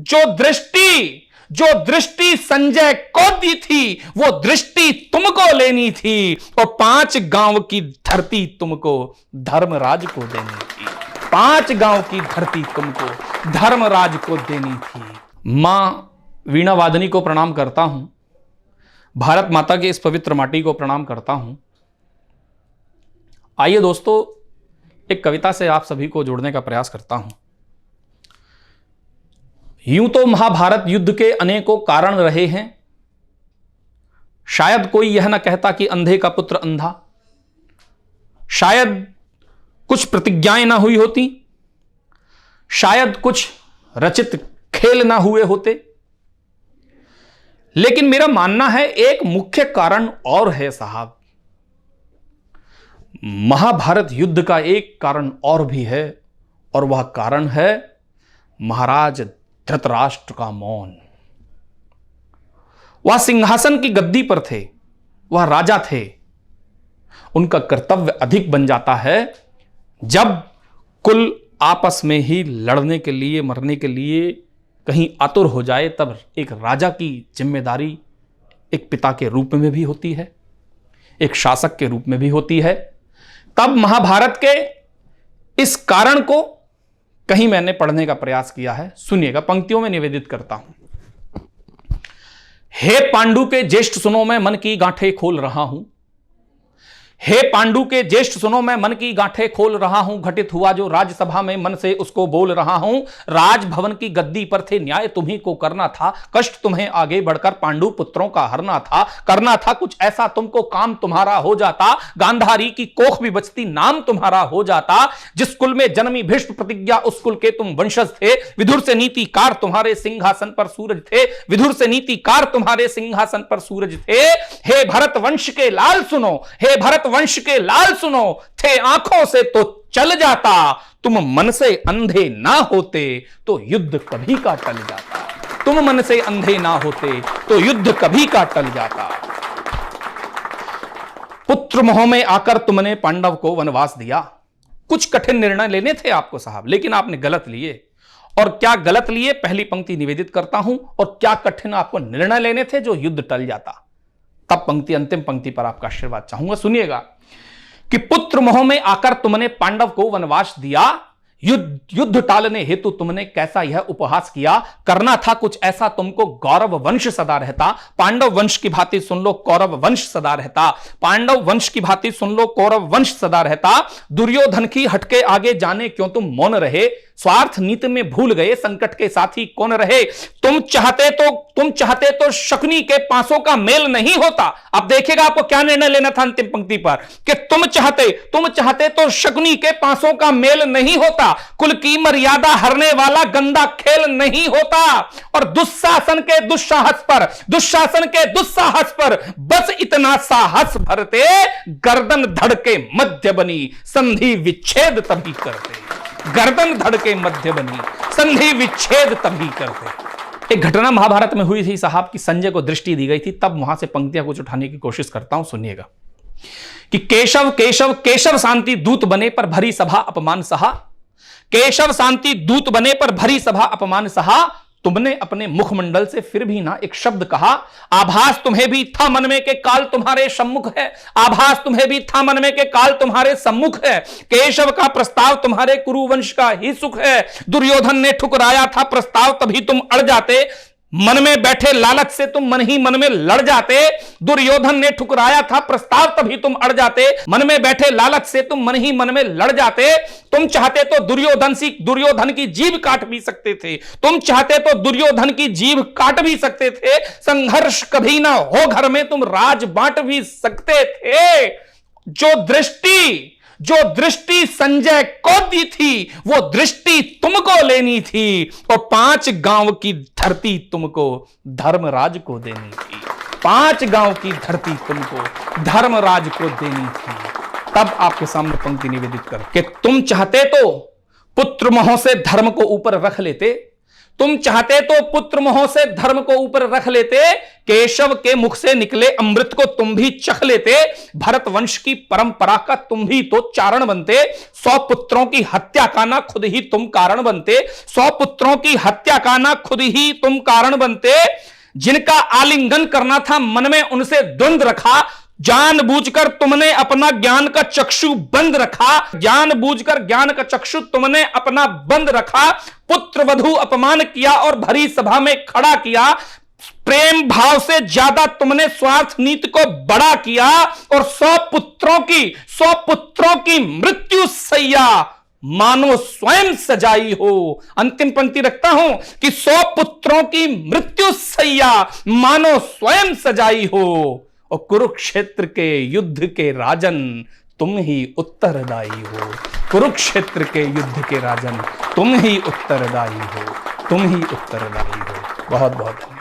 जो दृष्टि संजय को दी थी वो दृष्टि तुमको लेनी थी, और 5 गांव की धरती तुमको धर्मराज को देनी थी। 5 गांव की धरती तुमको धर्मराज को देनी थी। मां वीणा वादनी को प्रणाम करता हूं, भारत माता के इस पवित्र माटी को प्रणाम करता हूं। आइए दोस्तों, एक कविता से आप सभी को जोड़ने का प्रयास करता हूं। यूं तो महाभारत युद्ध के अनेकों कारण रहे हैं, शायद कोई यह न कहता कि अंधे का पुत्र अंधा। शायद कुछ प्रतिज्ञाएं ना हुई होती, शायद कुछ रचित खेल ना हुए होते, लेकिन मेरा मानना है एक मुख्य कारण और है साहब। महाभारत युद्ध का एक कारण और भी है, और वह कारण है महाराज धृतराष्ट्र का मौन। वह सिंहासन की गद्दी पर थे, वह राजा थे। उनका कर्तव्य अधिक बन जाता है जब कुल आपस में ही लड़ने के लिए, मरने के लिए कहीं आतुर हो जाए, तब एक राजा की जिम्मेदारी एक पिता के रूप में भी होती है, एक शासक के रूप में भी होती है। तब महाभारत के इस कारण को कहीं मैंने पढ़ने का प्रयास किया है। सुनिएगा, पंक्तियों में निवेदित करता हूं। हे पांडु के ज्येष्ठ सुनो, मैं मन की गांठें खोल रहा हूं। हे पांडु के ज्येष्ठ सुनो, मैं मन की गांठें खोल रहा हूं। घटित हुआ जो राज्यसभा में मन से उसको बोल रहा हूं। राजभवन की गद्दी पर थे, न्याय तुम्ही को करना था। कष्ट तुम्हें आगे बढ़कर पांडु पुत्रों का हरना था। करना था कुछ ऐसा तुमको, काम तुम्हारा हो जाता। गांधारी की कोख भी बचती, नाम तुम्हारा हो जाता। जिस कुल में जन्मी भीष्म प्रतिज्ञा, उस कुल के तुम वंशज थे। विदुर से नीतिकार तुम्हारे सिंहासन पर सूरज थे। विदुर से नीतिकार तुम्हारे सिंहासन पर सूरज थे। हे भरत वंश के लाल सुनो, हे भरत वंश के लाल सुनो, थे आंखों से तो चल जाता। तुम मन से अंधे ना होते तो युद्ध कभी का टल जाता। तुम मन से अंधे ना होते तो युद्ध कभी का टल जाता। पुत्र मोह में आकर तुमने पांडव को वनवास दिया। कुछ कठिन निर्णय लेने थे आपको साहब, लेकिन आपने गलत लिए। और क्या गलत लिए, पहली पंक्ति निवेदित करता हूं। और क्या कठिन आपको निर्णय लेने थे जो युद्ध टल जाता। तब पंक्ति, अंतिम पंक्ति पर आपका आशीर्वाद चाहूंगा। सुनिएगा कि पुत्र मोह में आकर तुमने पांडव को वनवास दिया। युद्ध टालने हेतु तुमने कैसा यह उपहास किया। करना था कुछ ऐसा तुमको, गौरव वंश सदा रहता। पांडव वंश की भांति सुन लो, कौरव वंश सदा रहता। पांडव वंश की भांति सुन लो, कौरव वंश सदा रहता। दुर्योधन की हटके आगे जाने क्यों तुम मौन रहे। स्वार्थ नीति में भूल गए, संकट के साथी कौन रहे। तुम चाहते तो शकुनी के पांसों का मेल नहीं होता। अब देखिएगा आपको क्या निर्णय लेना था अंतिम पंक्ति पर, कि तुम चाहते तो शकुनी के पांसों का मेल नहीं होता। कुल की मर्यादा हरने वाला गंदा खेल नहीं होता। और दुशासन के दुस्साहस पर बस इतना साहस भरते। गर्दन धड़ के मध्य बनी, संधि विच्छेद तभी करते। गर्दन धड़ के मध्य बनी, संधि विच्छेद तभी करते। एक घटना महाभारत में हुई थी साहब कि संजय को दृष्टि दी गई थी। तब वहां से पंक्तियां कुछ उठाने की कोशिश करता हूं। सुनिएगा कि केशव केशव केशव शांति दूत बने पर भरी सभा अपमान सहा। केशव शांति दूत बने पर भरी सभा अपमान सहा। तुमने अपने मुखमंडल से फिर भी ना एक शब्द कहा। आभास तुम्हें भी था मन में के काल तुम्हारे सम्मुख है। आभास तुम्हें भी था मन में के काल तुम्हारे सम्मुख है। केशव का प्रस्ताव तुम्हारे कुरुवंश का ही सुख है। दुर्योधन ने ठुकराया था प्रस्ताव, तभी तुम अड़ जाते। मन में बैठे लालच से तुम मन ही मन में लड़ जाते। दुर्योधन ने ठुकराया था प्रस्ताव, तभी तुम अड़ जाते। मन में बैठे लालच से तुम मन ही मन में लड़ जाते। तुम चाहते तो दुर्योधन की जीभ काट भी सकते थे। तुम चाहते तो दुर्योधन की जीभ काट भी सकते थे। संघर्ष कभी ना हो घर में, तुम राज बांट भी सकते थे। जो दृष्टि संजय को दी थी वो दृष्टि तुमको लेनी थी, और 5 गांव की धरती तुमको धर्मराज को देनी थी। 5 गांव की धरती तुमको धर्मराज को देनी थी। तब आपके सामने पंक्ति निवेदित कर कि तुम चाहते तो पुत्र मोह से धर्म को ऊपर रख लेते। तुम चाहते तो पुत्र मोह से धर्म को ऊपर रख लेते, केशव के मुख से निकले अमृत को तुम भी चख लेते, भरत वंश की परंपरा का तुम भी तो चारण बनते, 100 पुत्रों की हत्या का ना खुद ही तुम कारण बनते, 100 पुत्रों की हत्या का ना खुद ही तुम कारण बनते। जिनका आलिंगन करना था मन में उनसे द्वंद रखा, जानबूझकर तुमने अपना ज्ञान का चक्षु बंद रखा, जानबूझकर ज्ञान का चक्षु तुमने अपना बंद रखा, पुत्र वधू अपमान किया और भरी सभा में खड़ा किया, प्रेम भाव से ज्यादा तुमने स्वार्थ नीति को बड़ा किया, और 100 पुत्रों की मृत्यु सैया मानो स्वयं सजाई हो। अंतिम पंक्ति रखता हूं कि 100 पुत्रों की मृत्यु सैया मानो स्वयं सजाई हो, और कुरुक्षेत्र के युद्ध के राजन तुम ही उत्तरदायी हो। कुरुक्षेत्र के युद्ध के राजन तुम ही उत्तरदायी हो, तुम ही उत्तरदायी हो। बहुत बहुत धन्यवाद।